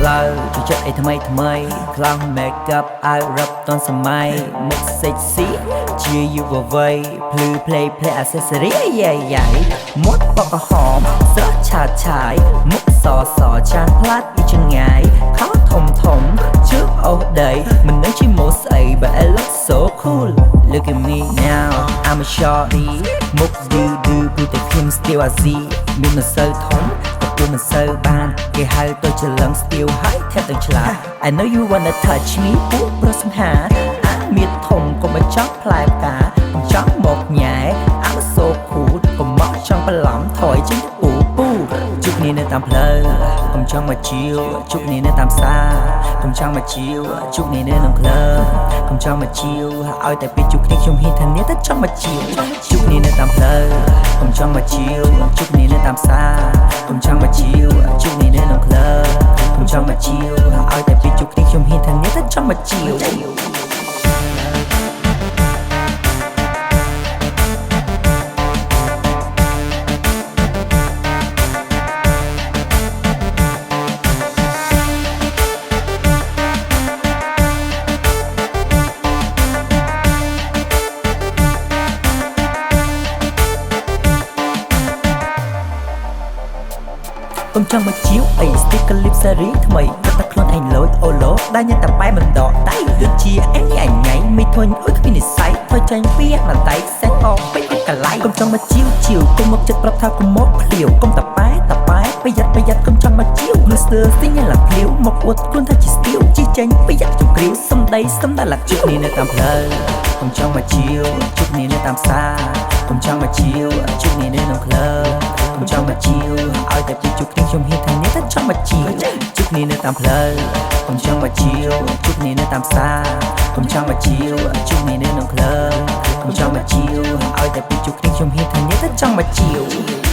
love ជួយចិត្តអីថ្មីថ្មីខ្លាំង make up អាវរ៉ាប់តនសម័យមុខ sexy ជាយុវវ័យភ្លឺ play accessory យាយមាត់បកក្រហមស្រស់ឆើតឆាយមុខសចានផ្លាត់ពីចង្ងាយខោធំជើងអូសដីមិនដឹងជាម៉ូស្អី but I look so cool look at me now I'm a shorty មុខឌឺពីតែខ្ញុំ still I see មានមិនសូវធំក៏ពុំមិនសូវបានគេហៅទៅច្រឡឹង still ហើយថែមទាំងឆ្លាត I know you wanna touch me ពួកប្រុសសង្ហាអាមានធំក៏មិនចង់ផ្លែផ្កាមិនចង់មកញ៉ែ I'm so cool ក៏មកចង់បន្លំថយចេញពូជុកនេះនៅតាមផ្លូវកុំចង់មកជាវជុកនេះនៅតាមផ្សារកុំចង់មកជាវជុកនេះនៅក្នុងក្លឹបកុំចង់មកជាវឲ្យតែពេលជុកនេះខ្ញុំហ៊ានធានាថាចង់មកជាវជុកនេះនៅតាមផ្លូវកុំចង់មកជាវជុកនេះនៅតាមផ្សារកុំចង់មកជាវជុកនេះនៅក្នុងក្លឹបកុំចង់មកជាវឲ្យតែពេលជុកនេះខ្ញុំហ៊ានធានាថាចង់មកជាវកុំចង់មកជាវអី sticker lip series ថ្មីគាត់តែខ្លួនឯងលោចអូឡូដែលញ៉ាំតែបែមិនដកដៃដូចជាអញញ៉ៃមិនធុញអុយគ្មាននិស្ស័យធ្វើចាញ់ពីមិនដៃសេះអកពេញកន្លែងកុំចង់មកជាវកុំមកចិត្តប្រាប់ថាកុំមកភ្លាវកុំតប៉ែប្រយ័ត្នកុំចង់មកជាវ Mr. Sing ឡាភ្លាវមកអួតខ្លួនថាជា steal ជីចេញប្រយ័ត្នជង្គ្រាវសំដីឡាជុកនេះនៅតាមផ្លូវកុំចង់មកជាវជុកនេះនៅតាមផ្សារកុំចង់មកជាវជុកនេះនៅក្នុងក្លឹបកុំចង់មកជាវឲ្យតែពីជុកនេះខ្ញុំហ៊ានធានាថាចង់មកជាវជុកនេះនៅតាមផ្លូវកុំចង់មកជាវជុកនេះនៅតាមផ្សារកុំចង់មកជាវជុកនេះនៅក្នុងក្លឹបកុំចង់មកជាវឲ្យតែពីជុកនេះខ្ញុំហ៊ានធានាថាចង់មកជាវ